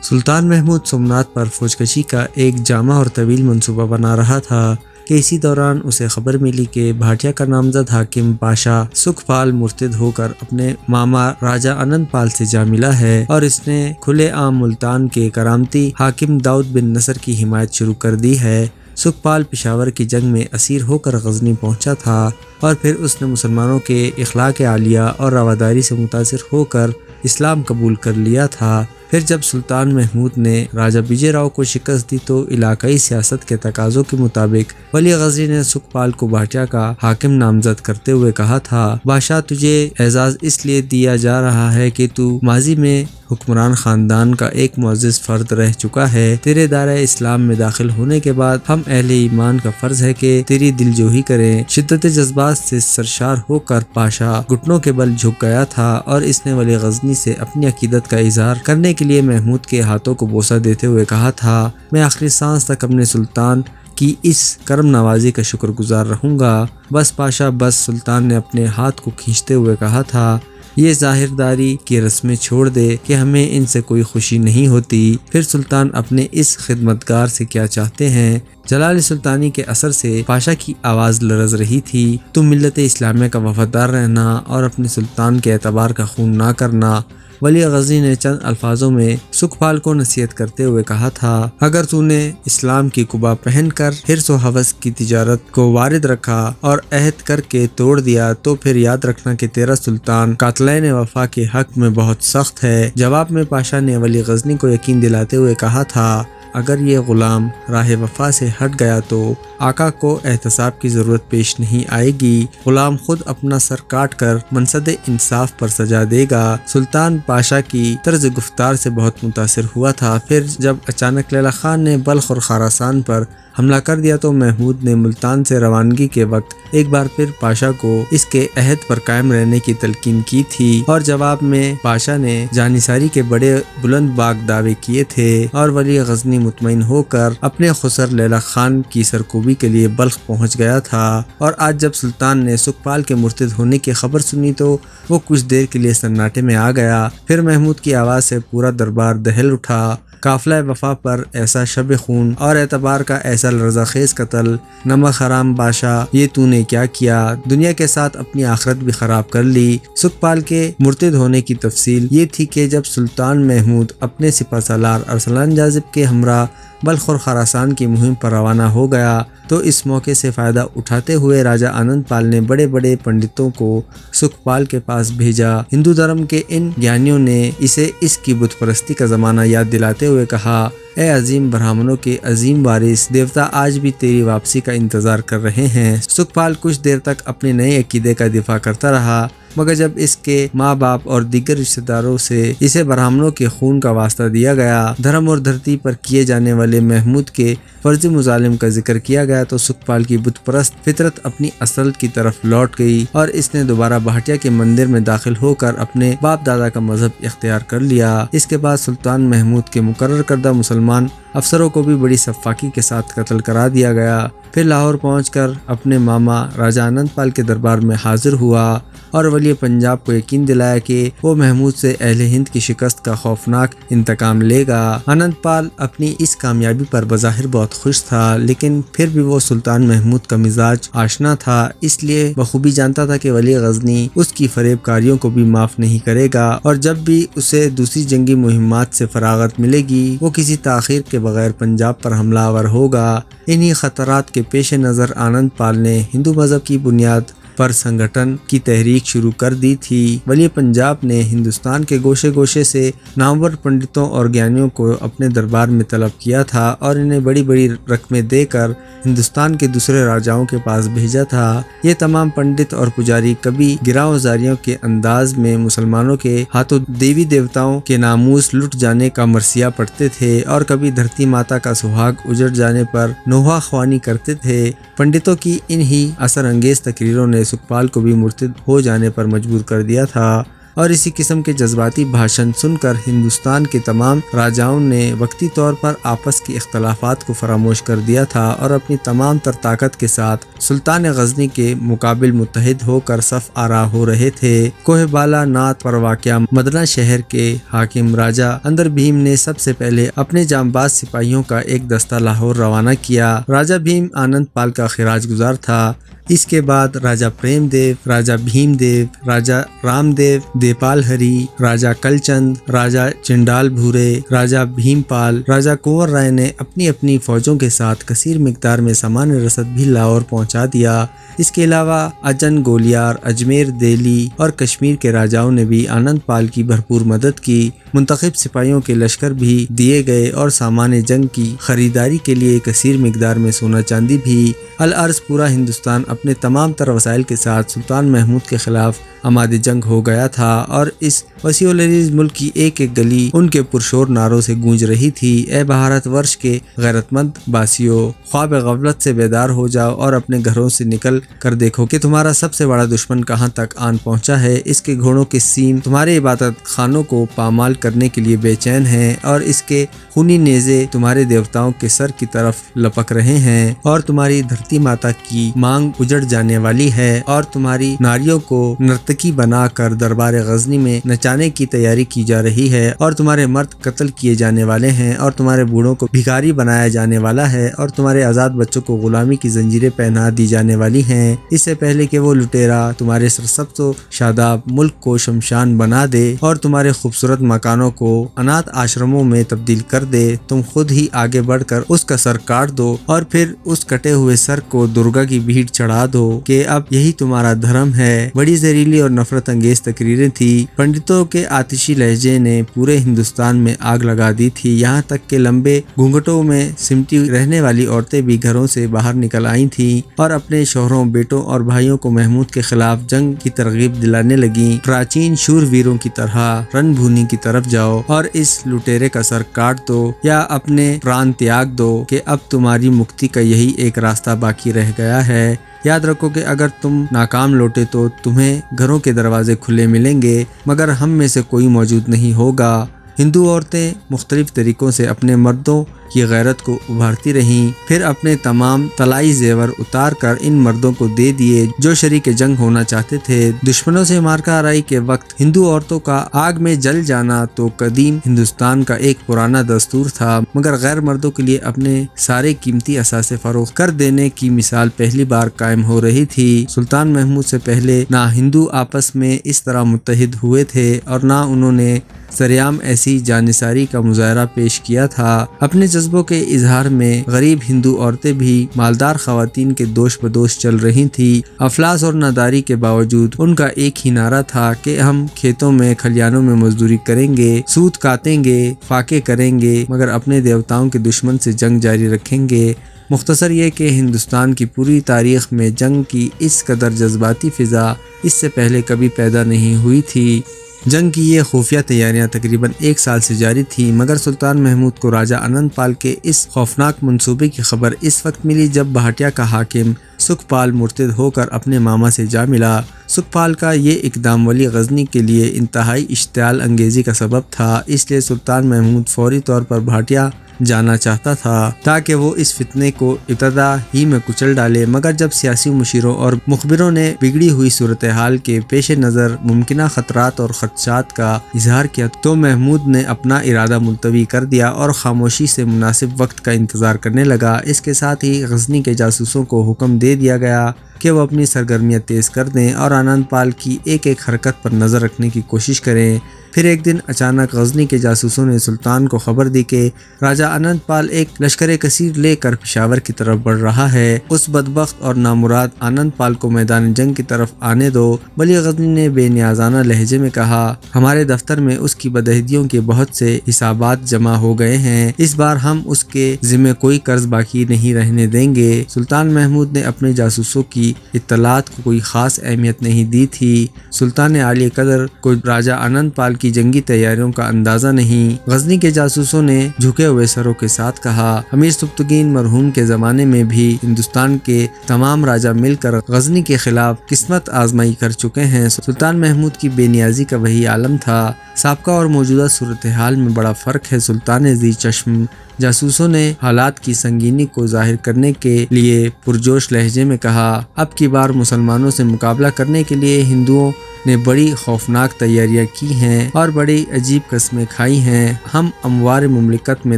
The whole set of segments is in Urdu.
سلطان محمود سومنات پر فوجکشی کا ایک جامع اور طویل منصوبہ بنا رہا تھا کہ اسی دوران اسے خبر ملی کہ بھاٹیا کا نامزد حاکم پاشا سکھ پال مرتد ہو کر اپنے ماما راجہ انند پال سے جا ملا ہے اور اس نے کھلے عام ملتان کے کرامتی حاکم داؤد بن نصر کی حمایت شروع کر دی ہے۔ سکھ پال پشاور کی جنگ میں اسیر ہو کر غزنی پہنچا تھا اور پھر اس نے مسلمانوں کے اخلاق عالیہ اور رواداری سے متاثر ہو کر اسلام قبول کر لیا تھا۔ پھر جب سلطان محمود نے راجہ وجے راؤ کو شکست دی تو علاقائی سیاست کے تقاضوں کے مطابق ولی غزنی نے سکھ پال کو بھاٹیا کا حاکم نامزد کرتے ہوئے کہا تھا، بادشاہ تجھے اعزاز اس لیے دیا جا رہا ہے کہ تو ماضی میں حکمران خاندان کا ایک معزز فرد رہ چکا ہے۔ تیرے دائرہ اسلام میں داخل ہونے کے بعد ہم اہل ایمان کا فرض ہے کہ تیری دلجوئی کریں۔ شدت جذبات سے سرشار ہو کر پاشا گھٹنوں کے بل جھک گیا تھا اور اس نے ولی غزنی سے اپنی عقیدت کا اظہار کرنے کے لیے محمود کے ہاتھوں کو بوسہ دیتے ہوئے کہا تھا، میں آخری سانس تک اپنے سلطان کی اس کرم نوازی کا شکر گزار رہوں گا۔ بس پاشا بس، سلطان نے اپنے ہاتھ کو کھینچتے ہوئے کہا تھا، یہ ظاہرداری کی رسمیں چھوڑ دے کہ ہمیں ان سے کوئی خوشی نہیں ہوتی۔ پھر سلطان اپنے اس خدمتگار سے کیا چاہتے ہیں؟ جلال سلطانی کے اثر سے پاشا کی آواز لرز رہی تھی، تم ملت اسلامیہ کا وفادار رہنا اور اپنے سلطان کے اعتبار کا خون نہ کرنا۔ ولی غزنی نے چند الفاظوں میں سکھ پال کو نصیحت کرتے ہوئے کہا تھا، اگر تو نے اسلام کی قبا پہن کر حرص و ہوس کی تجارت کو وارد رکھا اور عہد کر کے توڑ دیا تو پھر یاد رکھنا کہ تیرا سلطان قاتلین وفا کے حق میں بہت سخت ہے۔ جواب میں پاشا نے ولی غزنی کو یقین دلاتے ہوئے کہا تھا، اگر یہ غلام راہ وفا سے ہٹ گیا تو آقا کو احتساب کی ضرورت پیش نہیں آئے گی، غلام خود اپنا سر کاٹ کر منصد انصاف پر سجا دے گا۔ سلطان پاشا کی طرز گفتار سے بہت متاثر ہوا تھا۔ پھر جب اچانک لیلا خان نے بلخ اور خراسان پر حملہ کر دیا تو محمود نے ملتان سے روانگی کے وقت ایک بار پھر پاشا کو اس کے عہد پر قائم رہنے کی تلقین کی تھی اور جواب میں پاشا نے جانثاری کے بڑے بلند باغ دعوے کیے تھے اور ولی غزنی مطمئن ہو کر اپنے خسر لیلا خان کی سرکوبی کے لیے بلخ پہنچ گیا تھا۔ اور آج جب سلطان نے سکھ پال کے مرتد ہونے کی خبر سنی تو وہ کچھ دیر کے لیے سناٹے میں آ گیا۔ پھر محمود کی آواز سے پورا دربار دہل اٹھا، قافلہ وفا پر ایسا شب خون اور اعتبار کا ایسا لرزہ خیز قتل، نمک حرام بادشاہ، یہ تو نے کیا کیا؟ دنیا کے ساتھ اپنی آخرت بھی خراب کر لی۔ سکھ پال کے مرتد ہونے کی تفصیل یہ تھی کہ جب سلطان محمود اپنے سپہ سالار ارسلان جاذب کے ہمراہ بلخ اور خراسان کی مہم پر روانہ ہو گیا تو اس موقع سے فائدہ اٹھاتے ہوئے راجہ آنند پال نے بڑے بڑے پنڈتوں کو سکھ پال کے پاس بھیجا۔ ہندو دھرم کے ان گیانیوں نے اسے اس کی بت پرستی کا زمانہ یاد دلاتے ہوئے کہا، اے عظیم برہمنوں کے عظیم وارث، دیوتا آج بھی تیری واپسی کا انتظار کر رہے ہیں۔ سکھ پال کچھ دیر تک اپنے نئے عقیدے کا دفاع کرتا رہا، مگر جب اس کے ماں باپ اور دیگر رشتہ داروں سے اسے برہمنوں کے خون کا واسطہ دیا گیا، دھرم اور دھرتی پر کیے جانے والے محمود کے فرضی مظالم کا ذکر کیا گیا تو سکھ پال کی بت پرست فطرت اپنی اصل کی طرف لوٹ گئی اور اس نے دوبارہ بھاٹیا کے مندر میں داخل ہو کر اپنے باپ دادا کا مذہب اختیار کر لیا۔ اس کے بعد سلطان محمود کے مقرر کردہ مسلمان افسروں کو بھی بڑی سفاکی کے ساتھ قتل کرا دیا گیا۔ پھر لاہور پہنچ کر اپنے ماما راجہ آنند پال کے دربار میں حاضر ہوا اور ولی پنجاب کو یقین دلایا کہ وہ محمود سے اہل ہند کی شکست کا خوفناک انتقام لے گا۔ آنند پال اپنی اس کامیابی پر بظاہر بہت خوش تھا، لیکن پھر بھی وہ سلطان محمود کا مزاج آشنا تھا، اس لیے بخوبی جانتا تھا کہ ولی غزنی اس کی فریب کاریوں کو بھی معاف نہیں کرے گا اور جب بھی اسے دوسری جنگی مہمات سے فراغت ملے گی وہ کسی تاخیر کے بغیر پنجاب پر حملہ آور ہوگا۔ انہی خطرات کے پیش نظر آنند پال نے ہندو مذہب کی بنیاد پر سنگٹھن کی تحریک شروع کر دی تھی۔ ولی پنجاب نے ہندوستان کے گوشے گوشے سے نامور پنڈتوں اور گیانیوں کو اپنے دربار میں طلب کیا تھا اور انہیں بڑی بڑی رقمیں دے کر ہندوستان کے دوسرے راجاؤں کے پاس بھیجا تھا۔ یہ تمام پنڈت اور پجاری کبھی گراں زاریوں کے انداز میں مسلمانوں کے ہاتھوں دیوی دیوتاؤں کے ناموس لٹ جانے کا مرثیہ پڑھتے تھے اور کبھی دھرتی ماتا کا سہاگ اجڑ جانے پر نوحہ خوانی کرتے تھے۔ پنڈتوں کی انہی اثر انگیز تقریروں نے سکھ پال کو بھی مرتد ہو جانے پر مجبور کر دیا تھا اور اسی قسم کے جذباتی بھاشن سن کر ہندوستان کے تمام راجاؤں نے وقتی طور پر آپس کے اختلافات کو فراموش کر دیا تھا اور اپنی تمام تر طاقت کے ساتھ سلطان غزنی کے مقابل متحد ہو کر صف آرا ہو رہے تھے۔ کوہ بالا ناتھ پر واقع مدنہ شہر کے حاکم راجا اندر بھیم نے سب سے پہلے اپنے جانباز سپاہیوں کا ایک دستہ لاہور روانہ کیا۔ راجا بھیم آنند پال کا خراج گزار تھا۔ اس کے بعد راجا پریم دیو، راجا بھیم دیو، راجا رام دیو، دیپال ہری، راجا کل چند، راجا چنڈال بھورے، راجا بھیم پال، راجا کنور رائے نے اپنی اپنی فوجوں کے ساتھ کثیر مقدار میں سامان رسد بھی لاہور پہنچا دیا۔ اس کے علاوہ اجن، گولیار، اجمیر، دہلی اور کشمیر کے راجاؤں نے بھی آنند پال کی بھرپور مدد کی۔ منتخب سپاہیوں کے لشکر بھی دیے گئے اور سامان جنگ کی خریداری کے لیے کثیر مقدار میں سونا چاندی بھی۔ العرض پورا ہندوستان اپنے تمام تر وسائل کے ساتھ سلطان محمود کے خلاف آمادہ جنگ ہو گیا تھا اور اس وسیع العریض ملک کی ایک ایک گلی ان کے پرشور نعروں سے گونج رہی تھی۔ اے بھارت ورش کے غیرت مند باسیوں، خواب غفلت سے بیدار ہو جاؤ اور اپنے گھروں سے نکل کر دیکھو کہ تمہارا سب سے بڑا دشمن کہاں تک آن پہنچا ہے۔ اس کے گھوڑوں کے سیم تمہارے عبادت خانوں کو پامال کرنے کے لیے بے چین ہیں اور اس کے خونی نیزے تمہارے دیوتاؤں کے سر کی طرف لپک رہے ہیں اور تمہاری دھرتی ماتا کی مانگ اجڑ جانے والی ہے اور تمہاری ناریوں کو نرتکی بنا کر دربار غزنی میں نچانے کی تیاری کی جا رہی ہے اور تمہارے مرد قتل کیے جانے والے ہیں اور تمہارے بوڑھوں کو بھکاری بنایا جانے والا ہے اور تمہارے آزاد بچوں کو غلامی کی زنجیریں پہنا دی جانے والی ہیں۔ اس سے پہلے کہ وہ لٹیرا تمہارے سرسبز و شاداب ملک کو شمشان بنا دے اور تمہارے خوبصورت مکانوں کو اناتھ آشرموں میں تبدیل کر دے، تم خود ہی آگے بڑھ کر اس کا سر کاٹ دو اور پھر اس کٹے ہوئے سر کو درگا کی بھیڑ چڑھا دو کہ اب یہی تمہارا دھرم ہے۔ بڑی زہریلی اور نفرت انگیز تقریریں تھی۔ پنڈتوں کے آتشی لہجے نے پورے ہندوستان میں آگ لگا دی تھی، یہاں تک کہ لمبے گھونگھٹوں میں سمٹی رہنے والی عورتیں بھی گھروں سے باہر نکل آئی تھیں اور اپنے شوہروں، بیٹوں اور بھائیوں کو محمود کے خلاف جنگ کی ترغیب دلانے لگیں۔ پراچین شور ویروں کی طرح رن بھونی کی طرف جاؤ اور اس لٹیرے کا سر کاٹ دو یا اپنے پران تیاگ دو کہ اب تمہاری مکتی کا یہی ایک راستہ باقی رہ گیا ہے۔ یاد رکھو کہ اگر تم ناکام لوٹے تو تمہیں گھروں کے دروازے کھلے ملیں گے مگر ہم میں سے کوئی موجود نہیں ہوگا۔ ہندو عورتیں مختلف طریقوں سے اپنے مردوں کی غیرت کو ابھارتی رہیں، پھر اپنے تمام طلائی زیور اتار کر ان مردوں کو دے دیے جو شریک جنگ ہونا چاہتے تھے۔ دشمنوں سے مارکہ آرائی کے وقت ہندو عورتوں کا آگ میں جل جانا تو قدیم ہندوستان کا ایک پرانا دستور تھا، مگر غیر مردوں کے لیے اپنے سارے قیمتی اثاثے فروخت کر دینے کی مثال پہلی بار قائم ہو رہی تھی۔ سلطان محمود سے پہلے نہ ہندو آپس میں اس طرح متحد ہوئے تھے اور نہ انہوں نے سریعام ایسی جانثاری کا مظاہرہ پیش کیا تھا۔ اپنے جذبوں کے اظہار میں غریب ہندو عورتیں بھی مالدار خواتین کے دوش بدوش چل رہی تھیں۔ افلاس اور ناداری کے باوجود ان کا ایک ہی نعرہ تھا کہ ہم کھیتوں میں کھلیانوں میں مزدوری کریں گے، سود کاٹیں گے، فاقے کریں گے، مگر اپنے دیوتاؤں کے دشمن سے جنگ جاری رکھیں گے۔ مختصر یہ کہ ہندوستان کی پوری تاریخ میں جنگ کی اس قدر جذباتی فضا اس سے پہلے کبھی پیدا نہیں ہوئی تھی۔ جنگ کی یہ خفیہ تیاریاں تقریباً 1 سال سے جاری تھیں، مگر سلطان محمود کو راجا آنند پال کے اس خوفناک منصوبے کی خبر اس وقت ملی جب بھاٹیا کا حاکم سکھ پال مرتد ہو کر اپنے ماما سے جا ملا۔ سکھ پال کا یہ اقدام ولی غزنی کے لیے انتہائی اشتعال انگیزی کا سبب تھا، اس لیے سلطان محمود فوری طور پر بھاٹیا جانا چاہتا تھا تاکہ وہ اس فتنے کو ابتدا ہی میں کچل ڈالے، مگر جب سیاسی مشیروں اور مخبروں نے بگڑی ہوئی صورتحال کے پیش نظر ممکنہ خطرات اور خدشات کا اظہار کیا تو محمود نے اپنا ارادہ ملتوی کر دیا اور خاموشی سے مناسب وقت کا انتظار کرنے لگا۔ اس کے ساتھ ہی غزنی کے جاسوسوں کو حکم دے دیا گیا کہ وہ اپنی سرگرمیاں تیز کر دیں اور آنند پال کی ایک ایک حرکت پر نظر رکھنے کی کوشش کریں۔ پھر ایک دن اچانک غزنی کے جاسوسوں نے سلطان کو خبر دی کہ راجا آنند پال ایک لشکر کثیر لے کر پشاور کی طرف بڑھ رہا ہے، اس بدبخت اور نامراد آنند پال کو میدان جنگ کی طرف آنے دو۔ ولی غزنی نے بے نیازانہ لہجے میں کہا، ہمارے دفتر میں اس کی بدعہدیوں کے بہت سے حسابات جمع ہو گئے ہیں، اس بار ہم اس کے ذمہ کوئی قرض باقی نہیں رہنے دیں گے۔ سلطان محمود نے اپنے جاسوسوں کی اطلاعات کو کوئی خاص اہمیت نہیں دی تھی۔ سلطان عالی قدر کو راجہ آنند پال کی جنگی تیاریوں کا اندازہ نہیں۔ غزنی کے جاسوسوں نے جھکے ہوئے سروں کے ساتھ کہا، امیر سبکتگین مرحوم کے زمانے میں بھی ہندوستان کے تمام راجہ مل کر غزنی کے خلاف قسمت آزمائی کر چکے ہیں۔ سلطان محمود کی بے نیازی کا وہی عالم تھا۔ سابقہ اور موجودہ صورتحال میں بڑا فرق ہے۔ سلطان ذی چشم جاسوسوں نے حالات کی سنگینی کو ظاہر کرنے کے لیے پرجوش لہجے میں کہا، اب کی بار مسلمانوں سے مقابلہ کرنے کے لیے ہندوؤں نے بڑی خوفناک تیاریاں کی ہیں اور بڑی عجیب قسمیں کھائی ہیں۔ ہم اموار مملکت میں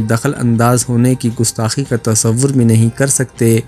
دخل انداز ہونے کی گستاخی کا تصور بھی نہیں کر سکتے،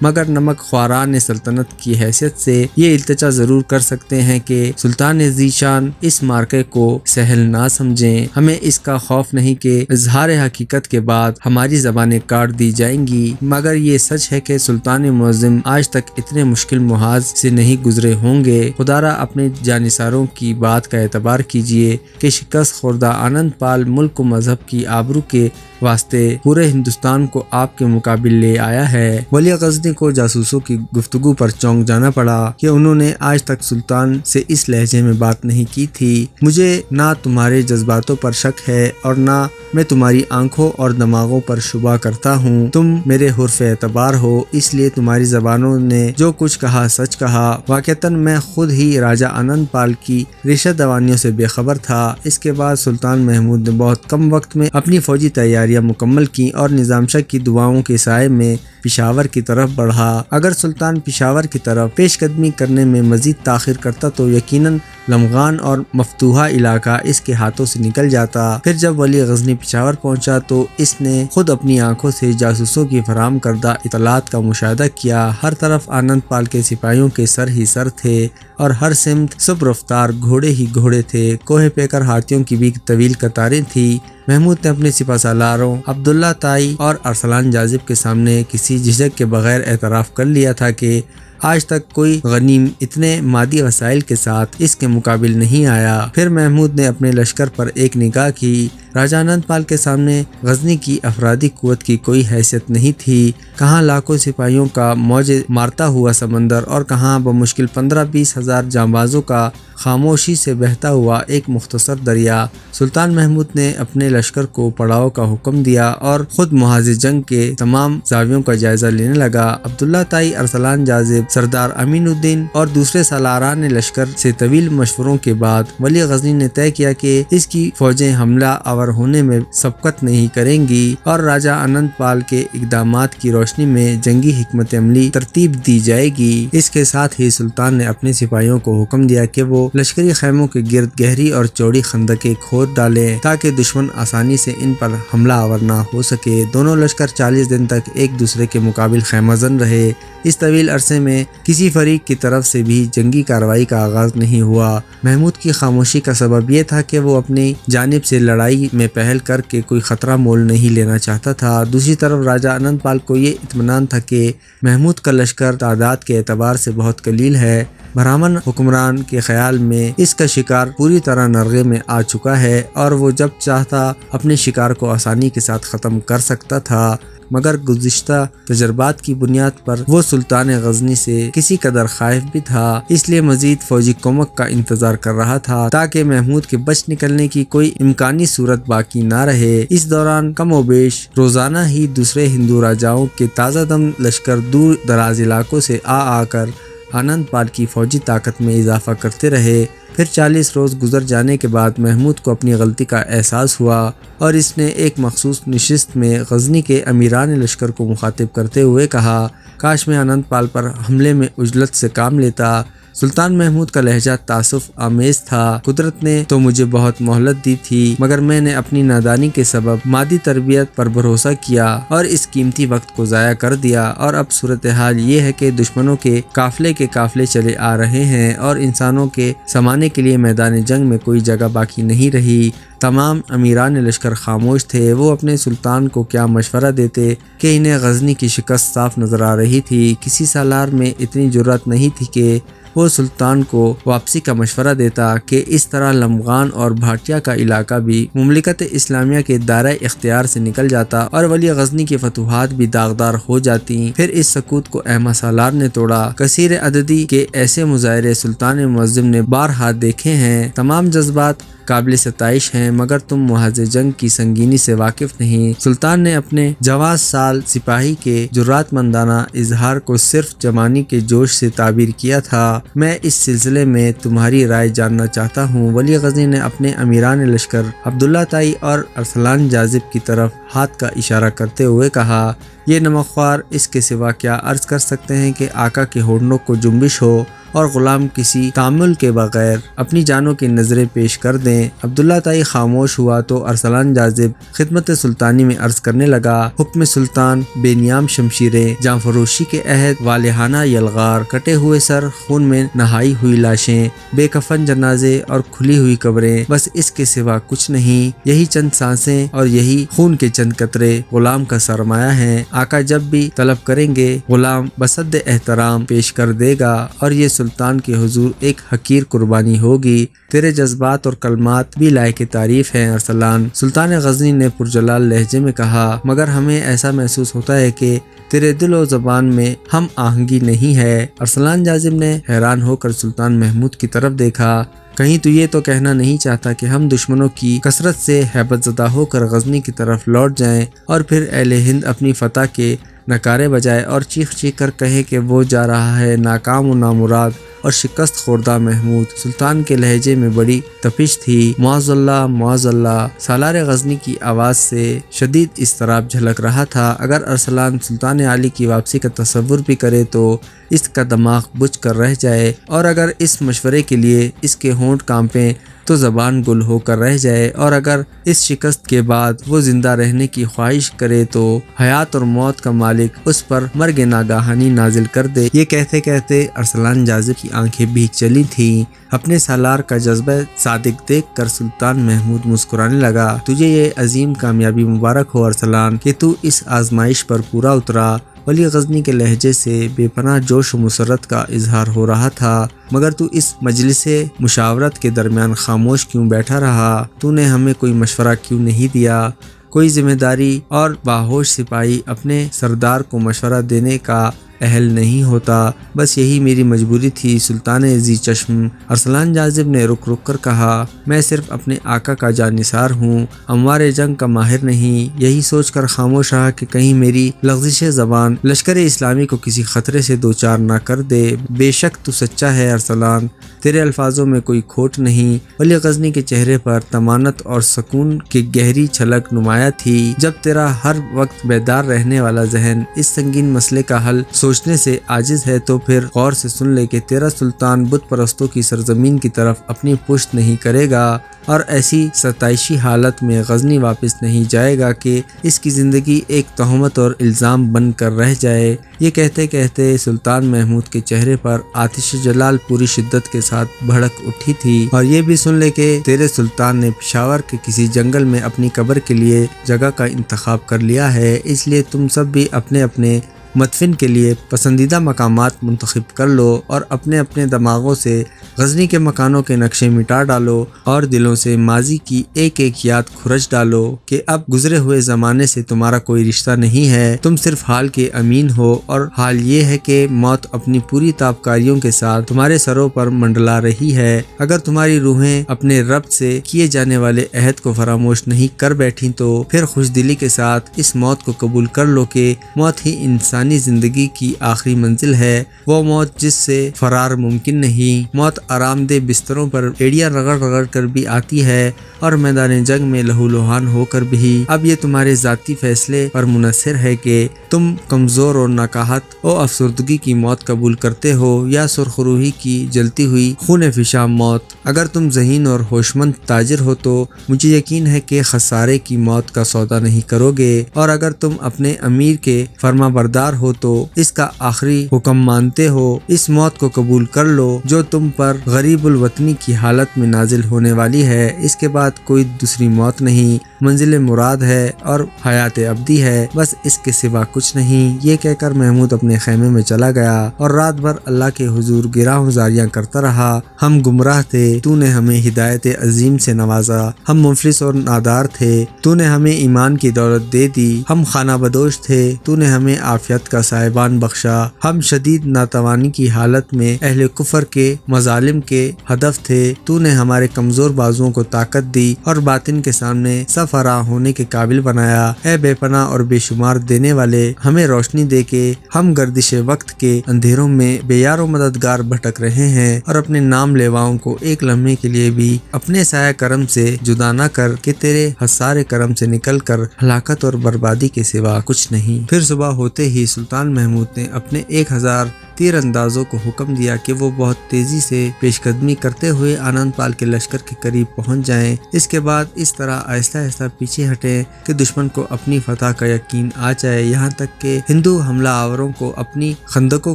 مگر نمک خواران سلطنت کی حیثیت سے یہ التجا ضرور کر سکتے ہیں کہ سلطان ذی شان اس مارکے کو سہل نہ سمجھیں۔ ہمیں اس کا خوف نہیں کہ اظہار حقیقت کے بعد ہماری زبانیں کاٹ دی جائیں گی، مگر یہ سچ ہے کہ سلطان معظم آج تک اتنے مشکل محاذ سے نہیں گزرے ہوں گے۔ خدا را اپنے جانثاروں کی بات کا اعتبار کیجیے کہ شکست خوردہ آنند پال ملک و مذہب کی آبرو کے واسطے پورے ہندوستان کو آپ کے مقابل لے آیا ہے۔ ولی غزنی کو جاسوسوں کی گفتگو پر چونک جانا پڑا کہ انہوں نے آج تک سلطان سے اس لہجے میں بات نہیں کی تھی۔ مجھے نہ تمہارے جذباتوں پر شک ہے اور نہ میں تمہاری آنکھوں اور دماغوں پر شبہ کرتا ہوں۔ تم میرے حرف اعتبار ہو، اس لیے تمہاری زبانوں نے جو کچھ کہا سچ کہا۔ واقعتاً میں خود ہی راجہ آنند پال کی ریشہ دوانیوں سے بے خبر تھا۔ اس کے بعد سلطان محمود نے بہت کم وقت میں اپنی فوجی تیاریاں مکمل کی اور نظام شاہ کی دعاؤں کے سائے میں پشاور کی طرف بڑھا۔ اگر سلطان پشاور کی طرف پیش قدمی کرنے میں مزید تاخیر کرتا تو یقیناً لمغان اور مفتوحہ علاقہ اس کے ہاتھوں سے نکل جاتا۔ پھر جب ولی غزنی پشاور پہنچا تو اس نے خود اپنی آنکھوں سے جاسوسوں کی فراہم کردہ اطلاعات کا مشاہدہ کیا۔ ہر طرف آنند پال کے سپاہیوں کے سر ہی سر تھے اور ہر سمت سب رفتار گھوڑے ہی گھوڑے تھے۔ کوہ پیکر ہاتھیوں کی بھی طویل قطاریں تھیں۔ محمود نے اپنے سپہ سالاروں عبداللہ تائی اور ارسلان جاذب کے سامنے کسی جھجک کے بغیر اعتراف کر لیا تھا کہ آج تک کوئی غنیم اتنے مادی وسائل کے ساتھ اس کے مقابل نہیں آیا۔ پھر محمود نے اپنے لشکر پر ایک نگاہ کی۔ راجہ آنند پال کے سامنے غزنی کی افرادی قوت کی کوئی حیثیت نہیں تھی۔ کہاں لاکھوں سپاہیوں کا موج مارتا ہوا سمندر اور کہاں بمشکل 15-20 ہزار جانبازوں کا خاموشی سے بہتا ہوا ایک مختصر دریا۔ سلطان محمود نے اپنے لشکر کو پڑاؤ کا حکم دیا اور خود محاذ جنگ کے تمام زاویوں کا جائزہ لینے لگا۔ عبداللہ تائی، ارسلان جاذب، سردار امین الدین اور دوسرے سالاران لشکر سے طویل مشوروں کے بعد ولی غزنی نے طے کیا کہ اس کی فوجیں حملہ آور ہونے میں سبقت نہیں کریں گی اور راجہ آنند پال کے اقدامات کی روشنی میں جنگی حکمت عملی ترتیب دی جائے گی۔ اس کے ساتھ ہی سلطان نے اپنے سپاہیوں کو حکم دیا کہ وہ لشکری خیموں کے گرد گہری اور چوڑی خندقیں کھود ڈالیں تاکہ دشمن آسانی سے ان پر حملہ آور نہ ہو سکے۔ دونوں لشکر 40 دن تک ایک دوسرے کے مقابل خیمہ زن رہے۔ اس طویل عرصے میں کسی فریق کی طرف سے بھی جنگی کارروائی کا آغاز نہیں ہوا۔ محمود کی خاموشی کا سبب یہ تھا کہ وہ اپنی جانب سے لڑائی میں پہل کر کے کوئی خطرہ مول نہیں لینا چاہتا تھا۔ دوسری طرف راجہ آنند پال کو یہ اطمینان تھا کہ محمود کا لشکر تعداد کے اعتبار سے بہت قلیل ہے۔ برہمن حکمران کے خیال میں اس کا شکار پوری طرح نرغے میں آ چکا ہے اور وہ جب چاہتا اپنے شکار کو آسانی کے ساتھ ختم کر سکتا تھا، مگر گزشتہ تجربات کی بنیاد پر وہ سلطان غزنی سے کسی قدر خائف بھی تھا، اس لیے مزید فوجی کمک کا انتظار کر رہا تھا تاکہ محمود کے بچ نکلنے کی کوئی امکانی صورت باقی نہ رہے۔ اس دوران کم و بیش روزانہ ہی دوسرے ہندو راجاؤں کے تازہ دم لشکر دور دراز علاقوں سے آ کر آنند پال کی فوجی طاقت میں اضافہ کرتے رہے۔ پھر 40 روز گزر جانے کے بعد محمود کو اپنی غلطی کا احساس ہوا اور اس نے ایک مخصوص نشست میں غزنی کے امیران لشکر کو مخاطب کرتے ہوئے کہا، کاش میں آنند پال پر حملے میں عجلت سے کام لیتا۔ سلطان محمود کا لہجہ تعصف آمیز تھا۔ قدرت نے تو مجھے بہت مہلت دی تھی، مگر میں نے اپنی نادانی کے سبب مادی تربیت پر بھروسہ کیا اور اس قیمتی وقت کو ضائع کر دیا، اور اب صورتحال یہ ہے کہ دشمنوں کے قافلے چلے آ رہے ہیں اور انسانوں کے سمانے کے لیے میدان جنگ میں کوئی جگہ باقی نہیں رہی۔ تمام امیران لشکر خاموش تھے۔ وہ اپنے سلطان کو کیا مشورہ دیتے کہ انہیں غزنی کی شکست صاف نظر آ رہی تھی۔ کسی سالار میں اتنی جرأت نہیں تھی کہ وہ سلطان کو واپسی کا مشورہ دیتا کہ اس طرح لمغان اور بھاٹیا کا علاقہ بھی مملکت اسلامیہ کے دائرہ اختیار سے نکل جاتا اور ولی غزنی کی فتوحات بھی داغدار ہو جاتی۔ پھر اس سکوت کو احمد سالار نے توڑا۔ کثیر عددی کے ایسے مظاہرے سلطان معظم نے بارہا دیکھے ہیں۔ تمام جذبات قابل ستائش ہیں، مگر تم محاذ جنگ کی سنگینی سے واقف نہیں۔ سلطان نے اپنے جواں سال سپاہی کے جرات مندانہ اظہار کو صرف جوانی کے جوش سے تعبیر کیا تھا۔ میں اس سلسلے میں تمہاری رائے جاننا چاہتا ہوں۔ ولی غزنی نے اپنے امیران لشکر عبداللہ تائی اور ارسلان جاذب کی طرف ہاتھ کا اشارہ کرتے ہوئے کہا، یہ نمکخوار اس کے سوا کیا عرض کر سکتے ہیں کہ آقا کے ہونٹوں کو جنبش ہو اور غلام کسی تعامل کے بغیر اپنی جانوں کی نظریں پیش کر دیں۔ عبداللہ تائی خاموش ہوا تو ارسلان جاذب خدمت سلطانی میں عرض کرنے لگا، حکم سلطان، بے نیام شمشیریں، جاں فروشی کے عہد، والہانہ یلغار، کٹے ہوئے سر، خون میں نہائی ہوئی لاشیں، بے کفن جنازے اور کھلی ہوئی قبریں، بس اس کے سوا کچھ نہیں۔ یہی چند سانسیں اور یہی خون کے چند قطرے غلام کا سرمایہ ہیں۔ آقا جب بھی طلب کریں گے غلام بسد احترام پیش کر دے گا، اور یہ سلطان کے حضور ایک حقیر قربانی ہوگی۔ تیرے جذبات اور کلمات بھی لائق تعریف ہیں ارسلان۔ سلطان غزنی نے پرجلال لہجے میں کہا، مگر ہمیں ایسا محسوس ہوتا ہے کہ تیرے دل و زبان میں ہم آہنگی نہیں ہے۔ ارسلان جاذب نے حیران ہو کر سلطان محمود کی طرف دیکھا، کہیں تو یہ تو کہنا نہیں چاہتا کہ ہم دشمنوں کی کثرت سے ہیبت زدہ ہو کر غزنی کی طرف لوٹ جائیں اور پھر اہل ہند اپنی فتح کے نعرے بجائے اور چیخ چیخ کر کہے کہ وہ جا رہا ہے ناکام و نامراد اور شکست خوردہ محمود۔ سلطان کے لہجے میں بڑی تپش تھی۔ معاذ اللہ، معاذ اللہ۔ سالار غزنی کی آواز سے شدید اضطراب جھلک رہا تھا۔ اگر ارسلان سلطان عالی کی واپسی کا تصور بھی کرے تو اس کا دماغ بجھ کر رہ جائے، اور اگر اس مشورے کے لیے اس کے ہونٹ کانپیں تو زبان گل ہو کر رہ جائے، اور اگر اس شکست کے بعد وہ زندہ رہنے کی خواہش کرے تو حیات اور موت کا مالک اس پر مرگ ناگہانی نازل کر دے۔ یہ کہتے کہتے ارسلان جاذب کی آنکھیں بھیگ چلی تھیں۔ اپنے سالار کا جذبہ صادق دیکھ کر سلطان محمود مسکرانے لگا، تجھے یہ عظیم کامیابی مبارک ہو ارسلان کہ تو اس آزمائش پر پورا اترا۔ ولی غزنی کے لہجے سے بے پناہ جوش و مسرت کا اظہار ہو رہا تھا، مگر تو اس مجلس مشاورت کے درمیان خاموش کیوں بیٹھا رہا؟ تو نے ہمیں کوئی مشورہ کیوں نہیں دیا؟ کوئی ذمہ داری اور باہوش سپاہی اپنے سردار کو مشورہ دینے کا اہل نہیں ہوتا، بس یہی میری مجبوری تھی۔ سلطان ذی چشم ارسلان جاذب نے رک رک کر کہا، میں صرف اپنے آقا کا جانثار ہوں، اموار جنگ کا ماہر نہیں۔ یہی سوچ کر خاموش رہا کہ کہیں میری لغزش زبان لشکر اسلامی کو کسی خطرے سے دوچار نہ کر دے۔ بے شک تو سچا ہے ارسلان، تیرے الفاظوں میں کوئی کھوٹ نہیں۔ ولی غزنی کے چہرے پر طمانت اور سکون کی گہری چھلک نمایاں تھی۔ جب تیرا ہر وقت بیدار رہنے والا ذہن اس سنگین مسئلے کا حل سوچنے سے عاجز ہے تو پھر غور سے سن لے کہ تیرا سلطان بت پرستوں کی سرزمین کی طرف اپنی پشت نہیں کرے گا، اور ایسی ستائشی حالت میں غزنی واپس نہیں جائے گا کہ اس کی زندگی ایک تہمت اور الزام بن کر رہ جائے۔ یہ کہتے کہتے سلطان محمود کے چہرے پر آتش جلال پوری شدت کے ساتھ بھڑک اٹھی تھی۔ اور یہ بھی سن لے کہ تیرے سلطان نے پشاور کے کسی جنگل میں اپنی قبر کے لیے جگہ کا انتخاب کر لیا ہے، اس لیے تم سب بھی اپنے اپنے مدفن کے لیے پسندیدہ مقامات منتخب کر لو اور اپنے اپنے دماغوں سے غزنی کے مکانوں کے نقشے مٹا ڈالو اور دلوں سے ماضی کی ایک ایک یاد کھرچ ڈالو کہ اب گزرے ہوئے زمانے سے تمہارا کوئی رشتہ نہیں ہے، تم صرف حال کے امین ہو، اور حال یہ ہے کہ موت اپنی پوری تابکاریوں کے ساتھ تمہارے سروں پر منڈلا رہی ہے۔ اگر تمہاری روحیں اپنے رب سے کیے جانے والے عہد کو فراموش نہیں کر بیٹھیں تو پھر خوش دلی کے ساتھ اس موت کو قبول کر لو کہ موت ہی انسانی زندگی کی آخری منزل ہے، وہ موت جس سے فرار ممکن نہیں۔ موت آرام دہ بستروں پر ایڑیاں رگڑ رگڑ کر بھی آتی ہے اور میدان جنگ میں لہو لہان ہو کر بھی۔ اب یہ تمہارے ذاتی فیصلے پر منحصر ہے کہ تم کمزور اور ناقحت و افسردگی کی موت قبول کرتے ہو یا سرخ روحی کی جلتی ہوئی خون فشاں موت۔ اگر تم ذہین اور ہوشمند تاجر ہو تو مجھے یقین ہے کہ خسارے کی موت کا سودا نہیں کرو گے، اور اگر تم اپنے امیر کے فرما بردار تیار ہو تو اس کا آخری حکم مانتے ہو، اس موت کو قبول کر لو جو تم پر غریب الوطنی کی حالت میں نازل ہونے والی ہے۔ اس کے بعد کوئی دوسری موت نہیں، منزل مراد ہے اور حیات ابدی ہے، بس اس کے سوا کچھ نہیں۔ یہ کہہ کر محمود اپنے خیمے میں چلا گیا اور رات بھر اللہ کے حضور گراں گزاریاں کرتا رہا۔ ہم گمراہ تھے، تو نے ہمیں ہدایت عظیم سے نوازا، ہم مفلس اور نادار تھے، تو نے ہمیں ایمان کی دولت دے دی، ہم خانہ بدوش تھے، تو نے ہمیں عافیت کا سائبان بخشا، ہم شدید ناتوانی کی حالت میں اہل کفر کے مظالم کے ہدف تھے، تو نے ہمارے کمزور بازوؤں کو طاقت دی اور باطن کے سامنے سفرا ہونے کے قابل بنایا۔ اے بے پناہ اور بے شمار دینے والے، ہمیں روشنی دے کے ہم گردش وقت کے اندھیروں میں بے یار و مددگار بھٹک رہے ہیں، اور اپنے نام لیواؤں کو ایک لمحے کے لیے بھی اپنے سایہ کرم سے جدا نہ کر کہ تیرے حصار کرم سے نکل کر ہلاکت اور بربادی کے سوا کچھ نہیں۔ پھر صبح ہوتے ہی سلطان محمود نے اپنے 1000 تیر اندازوں کو حکم دیا کہ وہ بہت تیزی سے پیش قدمی کرتے ہوئے آنند پال کے لشکر کے قریب پہنچ جائیں۔ اس کے بعد اس طرح آہستہ آہستہ پیچھے ہٹیں کہ دشمن کو اپنی فتح کا یقین آ جائے، یہاں تک کہ ہندو حملہ آوروں کو اپنی خندقوں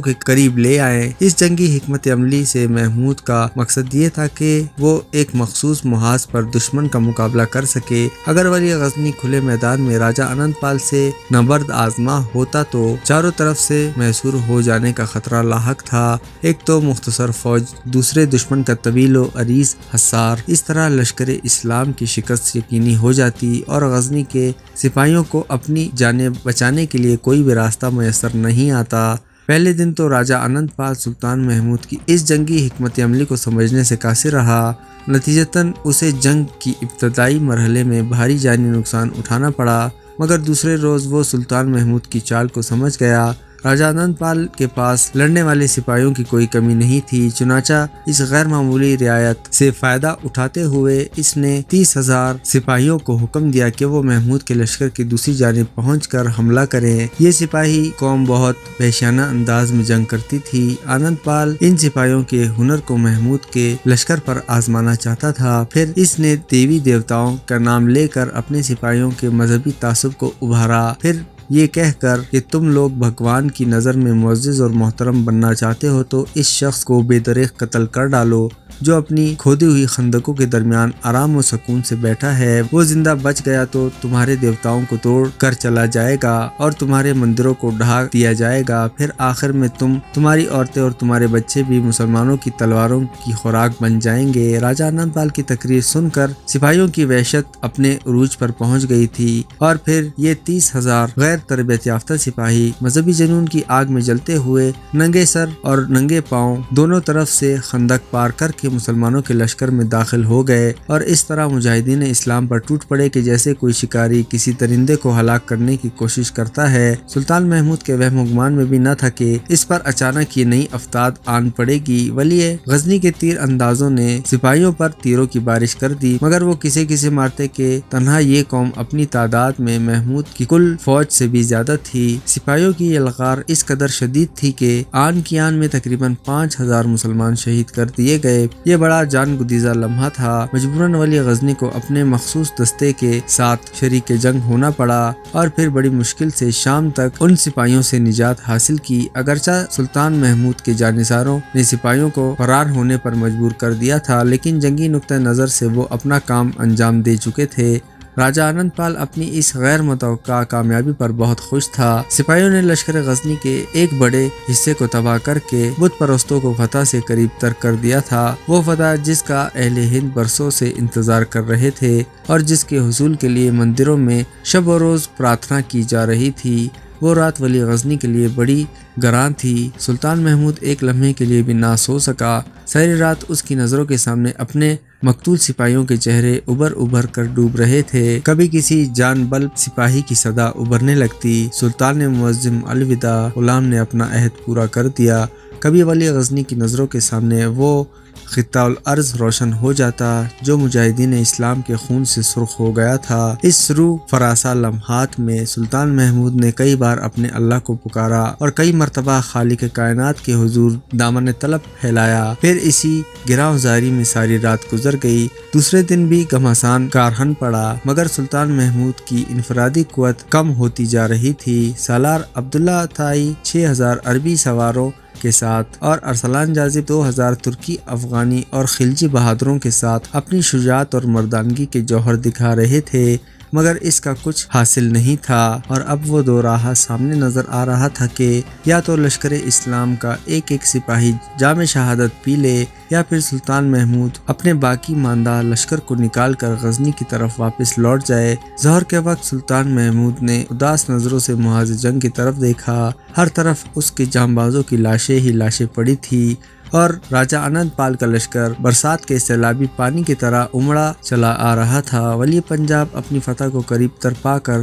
کے قریب لے آئیں۔ اس جنگی حکمت عملی سے محمود کا مقصد یہ تھا کہ وہ ایک مخصوص محاذ پر دشمن کا مقابلہ کر سکے۔ اگر ولی غزنی کھلے میدان میں راجہ آنند پال سے نبرد آزما ہوتا تو چاروں طرف سے محصور ہو جانے کا خطرہ لاحق تھا، ایک تو مختصر فوج، دوسرے دشمن کا طویل و عریض حصار۔ اس طرح لشکر اسلام کی شکست یقینی ہو جاتی اور غزنی کے سپاہیوں کو اپنی جانیں بچانے کے لیے کوئی بھی راستہ میسر نہیں آتا۔ پہلے دن تو راجہ آنند پال سلطان محمود کی اس جنگی حکمت عملی کو سمجھنے سے قاصر رہا، نتیجتاً اسے جنگ کی ابتدائی مرحلے میں بھاری جانی نقصان اٹھانا پڑا، مگر دوسرے روز وہ سلطان محمود کی چال کو سمجھ گیا۔ راجہ آنند پال کے پاس لڑنے والے سپاہیوں کی کوئی کمی نہیں تھی، چنانچہ اس غیر معمولی رعایت سے فائدہ اٹھاتے ہوئے اس نے 30,000 سپاہیوں کو حکم دیا کہ وہ محمود کے لشکر کی دوسری جانب پہنچ کر حملہ کریں۔ یہ سپاہی قوم بہت وحشیانہ انداز میں جنگ کرتی تھی۔ آنند پال ان سپاہیوں کے ہنر کو محمود کے لشکر پر آزمانا چاہتا تھا، پھر اس نے دیوی دیوتاؤں کا نام لے کر اپنے سپاہیوں کے مذہبی تعصب کو ابھارا، پھر یہ کہہ کر کہ تم لوگ بھگوان کی نظر میں معزز اور محترم بننا چاہتے ہو تو اس شخص کو بے دریغ قتل کر ڈالو جو اپنی کھودی ہوئی خندقوں کے درمیان آرام و سکون سے بیٹھا ہے۔ وہ زندہ بچ گیا تو تمہارے دیوتاؤں کو توڑ کر چلا جائے گا اور تمہارے مندروں کو ڈھا دیا جائے گا، پھر آخر میں تمہاری عورتیں اور تمہارے بچے بھی مسلمانوں کی تلواروں کی خوراک بن جائیں گے۔ راجہ آنند پال کی تقریر سن کر سپاہیوں کی وحشت اپنے عروج پر پہنچ گئی تھی، اور پھر یہ 30,000 غیر تربیت یافتہ سپاہی مذہبی جنون کی آگ میں جلتے ہوئے ننگے سر اور ننگے پاؤں دونوں طرف سے خندق پار کر کے مسلمانوں کے لشکر میں داخل ہو گئے، اور اس طرح مجاہدین اسلام پر ٹوٹ پڑے کہ جیسے کوئی شکاری کسی درندے کو ہلاک کرنے کی کوشش کرتا ہے۔ سلطان محمود کے وہم و گمان میں بھی نہ تھا کہ اس پر اچانک یہ نئی افتاد آن پڑے گی۔ ولی غزنی کے تیر اندازوں نے سپاہیوں پر تیروں کی بارش کر دی، مگر وہ کسے مارتے کہ تنہا یہ قوم اپنی تعداد میں محمود کی کل فوج سے بھی زیادہ تھی۔ سپاہیوں کی یہ للکار اس قدر شدید تھی کہ آن کی آن میں تقریباً 5,000 مسلمان شہید کر دیے گئے۔ یہ بڑا جان گدیزہ لمحہ تھا، مجبوراً ولی غزنی کو اپنے مخصوص دستے کے ساتھ شریک جنگ ہونا پڑا، اور پھر بڑی مشکل سے شام تک ان سپاہیوں سے نجات حاصل کی۔ اگرچہ سلطان محمود کے جانثاروں نے سپاہیوں کو فرار ہونے پر مجبور کر دیا تھا، لیکن جنگی نقطہ نظر سے وہ اپنا کام انجام دے چکے تھے۔ راجہ آنند پال اپنی اس غیر متوقع کامیابی پر بہت خوش تھا۔ سپاہیوں نے لشکر غزنی کے ایک بڑے حصے کو تباہ کر کے بت پرستوں کو فتح سے قریب تر کر دیا تھا، وہ فتح جس کا اہل ہند برسوں سے انتظار کر رہے تھے اور جس کے حصول کے لیے مندروں میں شب و روز پرارتھنا کی جا رہی تھی۔ وہ رات ولی غزنی کے لیے بڑی گراں تھی۔ سلطان محمود ایک لمحے کے لیے بھی نہ سو سکا۔ ساری رات اس کی نظروں کے سامنے اپنے مقتول سپاہیوں کے چہرے ابھر کر ڈوب رہے تھے۔ کبھی کسی جان بل سپاہی کی صدا ابھرنے لگتی، سلطان معظم الوداع، غلام نے اپنا عہد پورا کر دیا۔ کبھی ولی غزنی کی نظروں کے سامنے وہ خطہ الارض روشن ہو جاتا جو مجاہدین اسلام کے خون سے سرخ ہو گیا تھا۔ اس روح فراسا لمحات میں سلطان محمود نے کئی بار اپنے اللہ کو پکارا اور کئی مرتبہ خالق کائنات کے حضور دامن طلب پھیلایا۔ پھر اسی گراں زاری میں ساری رات گزر گئی۔ دوسرے دن بھی گھمسان کارہن پڑا مگر سلطان محمود کی انفرادی قوت کم ہوتی جا رہی تھی۔ سالار عبداللہ تائی 6000 عربی سواروں کے ساتھ اور ارسلان جاذب 2000 ترکی افغانی اور خلجی بہادروں کے ساتھ اپنی شجاعت اور مردانگی کے جوہر دکھا رہے تھے مگر اس کا کچھ حاصل نہیں تھا اور اب وہ دو راہ سامنے نظر آ رہا تھا کہ یا تو لشکر اسلام کا ایک ایک سپاہی جام شہادت پی لے یا پھر سلطان محمود اپنے باقی ماندہ لشکر کو نکال کر غزنی کی طرف واپس لوٹ جائے۔ ظہر کے وقت سلطان محمود نے اداس نظروں سے محاذ جنگ کی طرف دیکھا۔ ہر طرف اس کے جانبازوں کی لاشیں ہی لاشیں پڑی تھی اور راجہ آنند پال کا لشکر برسات کے سیلابی پانی کی طرح امڑا چلا آ رہا تھا۔ ولی پنجاب اپنی فتح کو قریب تر پا کر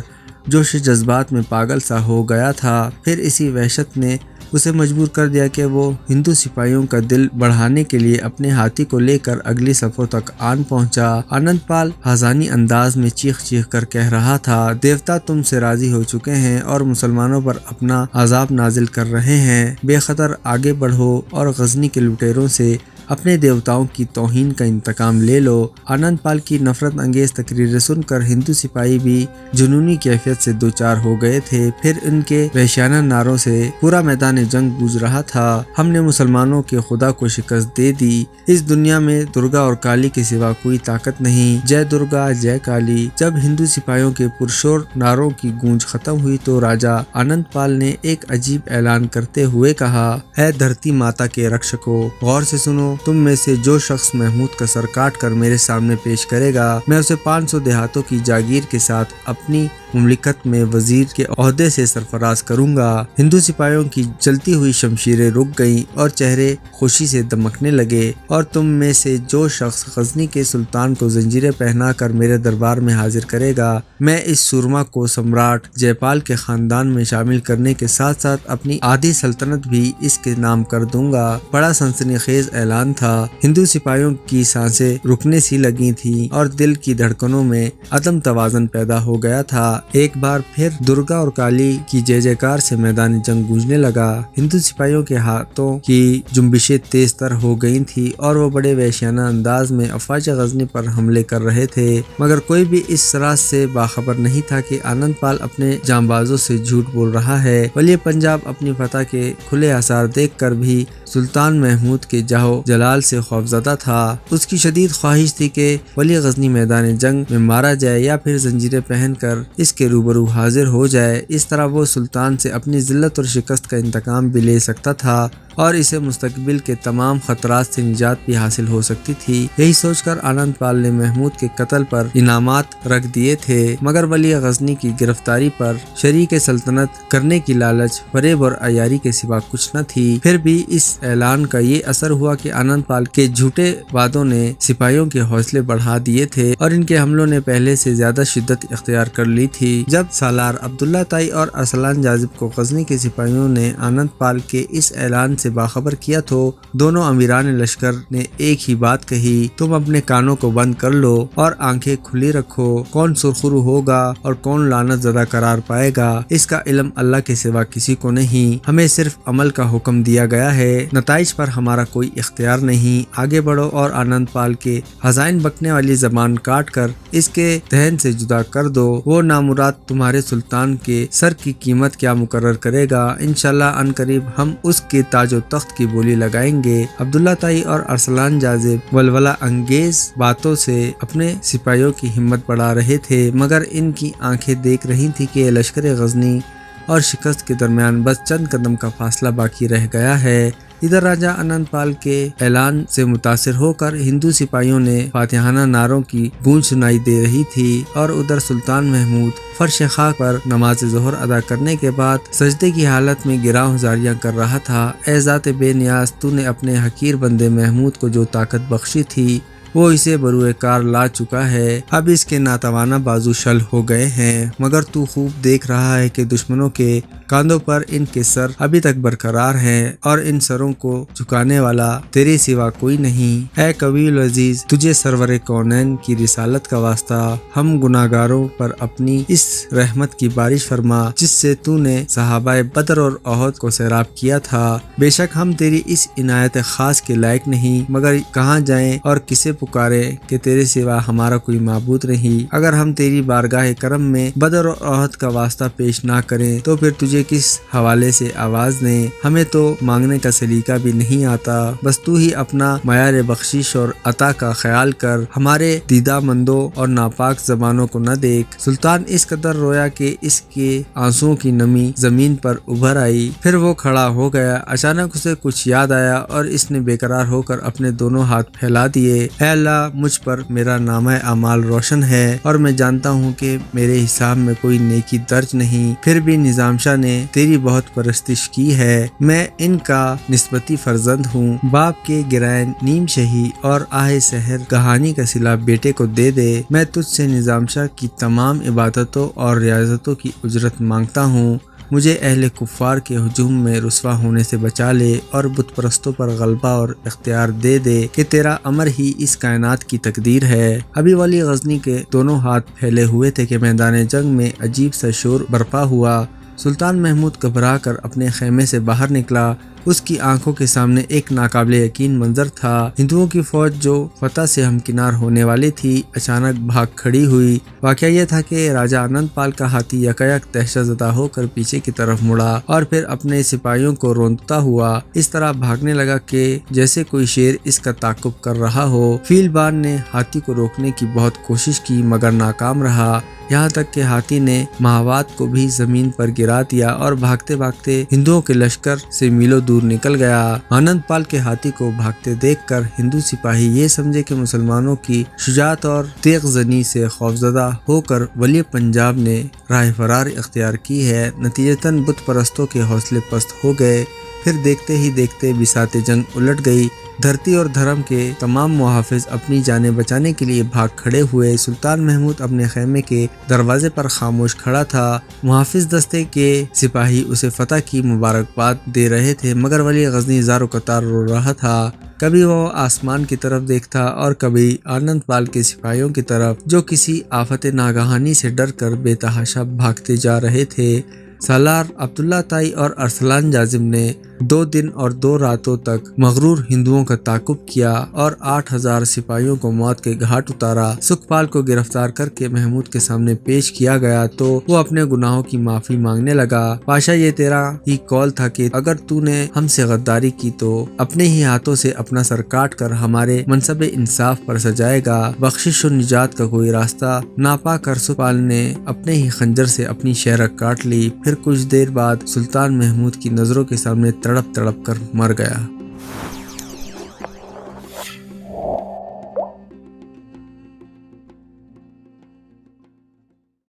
جوش جذبات میں پاگل سا ہو گیا تھا۔ پھر اسی وحشت نے اسے مجبور کر دیا کہ وہ ہندو سپاہیوں کا دل بڑھانے کے لیے اپنے ہاتھی کو لے کر اگلی صفوں تک آن پہنچا۔ آنند پال حزانی انداز میں چیخ چیخ کر کہہ رہا تھا، دیوتا تم سے راضی ہو چکے ہیں اور مسلمانوں پر اپنا عذاب نازل کر رہے ہیں۔ بے خطر آگے بڑھو اور غزنی کے لٹیروں سے اپنے دیوتاؤں کی توہین کا انتقام لے لو۔ آنند پال کی نفرت انگیز تقریریں سن کر ہندو سپاہی بھی جنونی کیفیت سے دوچار ہو گئے تھے۔ پھر ان کے وحشیانہ نعروں سے پورا میدان جنگ گونج رہا تھا، ہم نے مسلمانوں کے خدا کو شکست دے دی، اس دنیا میں درگا اور کالی کے سوا کوئی طاقت نہیں، جے درگا جے کالی۔ جب ہندو سپاہیوں کے پرشور نعروں کی گونج ختم ہوئی تو راجہ آنند پال نے ایک عجیب اعلان کرتے ہوئے کہا، اے دھرتی ماتا کے رکشکو، غور سے سنو، تم میں سے جو شخص محمود کا سر کاٹ کر میرے سامنے پیش کرے گا میں اسے 500 دیہاتوں کی جاگیر کے ساتھ اپنی مملکت میں وزیر کے عہدے سے سرفراز کروں گا۔ ہندو سپاہیوں کی جلتی ہوئی شمشیریں رک گئیں اور چہرے خوشی سے دمکنے لگے۔ اور تم میں سے جو شخص غزنی کے سلطان کو زنجیریں پہنا کر میرے دربار میں حاضر کرے گا میں اس سورما کو سمراٹ جے پال کے خاندان میں شامل کرنے کے ساتھ ساتھ اپنی آدھی سلطنت بھی اس کے نام کر دوں گا۔ بڑا سنسنی خیز اعلان تھا۔ ہندو سپاہیوں کی سانسیں رکنے سی لگی تھیں اور دل کی دھڑکنوں میں عدم توازن پیدا ہو گیا تھا۔ ایک بار پھر درگا اور کالی کی جے جے کار سے میدان جنگ گونجنے لگا۔ ہندو سپاہیوں کے ہاتھوں کی جنبشیں تیز تر ہو گئی تھیں اور وہ بڑے وحشیانہ انداز میں افواج غزنی پر حملے کر رہے تھے مگر کوئی بھی اس راز سے باخبر نہیں تھا کہ آنند پال اپنے جانبازوں سے جھوٹ بول رہا ہے۔ ولی پنجاب اپنی فتح کے کھلے آثار دیکھ کر بھی سلطان محمود کے جاہو جلال سے خوفزدہ تھا۔ اس کی شدید خواہش تھی کہ ولی غزنی میدان جنگ میں مارا جائے یا پھر زنجیریں پہن کر اس کے روبرو حاضر ہو جائے، اس طرح وہ سلطان سے اپنی ذلت اور شکست کا انتقام بھی لے سکتا تھا اور اسے مستقبل کے تمام خطرات سے نجات بھی حاصل ہو سکتی تھی۔ یہی سوچ کر آنند پال نے محمود کے قتل پر انعامات رکھ دیے تھے مگر ولی غزنی کی گرفتاری پر شریک سلطنت کرنے کی لالچ، فریب اور عیاری کے سوا کچھ نہ تھی۔ پھر بھی اس اعلان کا یہ اثر ہوا کہ آنند پال کے جھوٹے وعدوں نے سپاہیوں کے حوصلے بڑھا دیے تھے اور ان کے حملوں نے پہلے سے زیادہ شدت اختیار کر لی تھی۔ جب سالار عبداللہ تائی اور ارسلان جاذب کو غزنی کے سپاہیوں نے آنند پال کے اس اعلان سے باخبر کیا تو دونوں امیران لشکر نے ایک ہی بات کہی، تم اپنے کانوں کو بند کر لو اور آنکھیں کھلی رکھو، کون سرخرو ہوگا اور کون لعنت زدہ قرار پائے گا اس کا علم اللہ کے سوا کسی کو نہیں، ہمیں صرف عمل کا حکم دیا گیا ہے، نتائج پر ہمارا کوئی اختیار نہیں، آگے بڑھو اور آنند پال کے خزائن بکنے والی زبان کاٹ کر اس کے دہن سے جدا کر دو، وہ نامراد تمہارے سلطان کے سر کی قیمت کیا مقرر کرے گا، انشاءاللہ عن قریب ہم اس کے تاج و تخت کی بولی لگائیں گے۔ عبداللہ تائی اور ارسلان جاذب ولولہ انگیز باتوں سے اپنے سپاہیوں کی ہمت بڑھا رہے تھے مگر ان کی آنکھیں دیکھ رہی تھی کہ لشکر غزنی اور شکست کے درمیان بس چند قدم کا فاصلہ باقی رہ گیا ہے۔ ادھر راجہ آنند پال کے اعلان سے متاثر ہو کر ہندو سپاہیوں نے فاتحانہ نعروں کی گونج سنائی دے رہی تھی اور ادھر سلطان محمود فرش خاک پر نماز ظہر ادا کرنے کے بعد سجدے کی حالت میں گراں زاریاں کر رہا تھا۔ اے ذات بے نیاز، تو نے اپنے حقیر بندے محمود کو جو طاقت بخشی تھی وہ اسے بروئے کار لا چکا ہے، اب اس کے ناتوانا بازو شل ہو گئے ہیں مگر تو خوب دیکھ رہا ہے کہ دشمنوں کے کاندھوں پر ان کے سر ابھی تک برقرار ہیں اور ان سروں کو جھکانے والا تیرے سوا کوئی نہیں۔ اے کبیر العزیز، تجھے سرور کونین کی رسالت کا واسطہ، ہم گناہگاروں پر اپنی اس رحمت کی بارش فرما جس سے تو نے صحابہ بدر اور احد کو سیراب کیا تھا۔ بے شک ہم تیری اس عنایت خاص کے لائق نہیں، مگر کہاں جائیں اور کسے پکارے کہ تیرے سوا ہمارا کوئی معبود نہیں۔ اگر ہم تیری بارگاہ کرم میں بدر اور احد کا واسطہ پیش نہ کریں تو پھر تجھے کس حوالے سے آواز دیں؟ ہمیں تو مانگنے کا سلیقہ بھی نہیں آتا، بس تو ہی اپنا معیار بخشش اور عطا کا خیال کر، ہمارے دیدہ مندوں اور ناپاک زبانوں کو نہ دیکھ۔ سلطان اس قدر رویا کہ اس کے آنسوؤں کی نمی زمین پر ابھر آئی، پھر وہ کھڑا ہو گیا۔ اچانک اسے کچھ یاد آیا اور اس نے بے قرار ہو کر اپنے دونوں ہاتھ پھیلا دیے۔ اے اللہ، مجھ پر میرا نامہ اعمال روشن ہے اور میں جانتا ہوں کہ میرے حساب میں کوئی نیکی درج نہیں، پھر بھی نظام شاہ نے تیری بہت پرستش کی ہے۔ میں ان کا نسبتی فرزند ہوں، باپ کے گرائن نیم شہی اور آہ سحر کہانی کا صلہ بیٹے کو دے دے۔ میں تجھ سے نظام شاہ کی تمام عبادتوں اور ریاضتوں کی اجرت مانگتا ہوں، مجھے اہل کفار کے ہجوم میں رسوا ہونے سے بچا لے اور بت پرستوں پر غلبہ اور اختیار دے دے کہ تیرا امر ہی اس کائنات کی تقدیر ہے۔ ابھی ولی غزنی کے دونوں ہاتھ پھیلے ہوئے تھے کہ میدان جنگ میں عجیب سا شور برپا ہوا۔ سلطان محمود گھبرا کر اپنے خیمے سے باہر نکلا۔ اس کی آنکھوں کے سامنے ایک ناقابل یقین منظر تھا۔ ہندوؤں کی فوج جو فتح سے ہمکنار ہونے والی تھی اچانک بھاگ کھڑی ہوئی۔ واقعہ یہ تھا کہ راجہ آنند پال کا ہاتھی یکایک دہشت زدہ ہو کر پیچھے کی طرف مڑا اور پھر اپنے سپاہیوں کو روندتا ہوا اس طرح بھاگنے لگا کہ جیسے کوئی شیر اس کا تعاقب کر رہا ہو۔ فیل بار نے ہاتھی کو روکنے کی بہت کوشش کی مگر ناکام رہا، یہاں تک کہ ہاتھی نے مہاوات کو بھی زمین پر گرا دیا اور بھاگتے بھاگتے ہندوؤں کے لشکر سے میلوں دور نکل گیا۔ آنند پال کے ہاتھی کو بھاگتے دیکھ کر ہندو سپاہی یہ سمجھے کہ مسلمانوں کی شجاعت اور تیغ زنی سے خوفزدہ ہو کر ولی پنجاب نے راہ فرار اختیار کی ہے۔ نتیجتاً بت پرستوں کے حوصلے پست ہو گئے۔ پھر دیکھتے ہی دیکھتے بساط جنگ الٹ گئی۔ دھرتی اور دھرم کے تمام محافظ اپنی جانیں بچانے کے لیے بھاگ کھڑے ہوئے۔ سلطان محمود اپنے خیمے کے دروازے پر خاموش کھڑا تھا۔ محافظ دستے کے سپاہی اسے فتح کی مبارکباد دے رہے تھے مگر ولی غزنی زار و قطار رو رہا تھا۔ کبھی وہ آسمان کی طرف دیکھتا اور کبھی آنند پال کے سپاہیوں کی طرف جو کسی آفت ناگہانی سے ڈر کر بے تحاشا بھاگتے جا رہے تھے۔ سالار عبداللہ تائی اور ارسلان جازم نے 2 دن اور 2 راتوں تک مغرور ہندوؤں کا تعاقب کیا اور 8000 سپاہیوں کو موت کے گھاٹ اتارا۔ سکھپال کو گرفتار کر کے محمود کے سامنے پیش کیا گیا تو وہ اپنے گناہوں کی معافی مانگنے لگا۔ پاشا، یہ تیرا ہی قول تھا کہ اگر تو نے ہم سے غداری کی تو اپنے ہی ہاتھوں سے اپنا سر کاٹ کر ہمارے منصب انصاف پر سجائے گا۔ بخشش و نجات کا کوئی راستہ ناپا کر سکھپال نے اپنے ہی خنجر سے اپنی شہرک کاٹ لی۔ پھر کچھ دیر بعد سلطان محمود کی نظروں کے سامنے تڑپ تڑپ کر مر گیا۔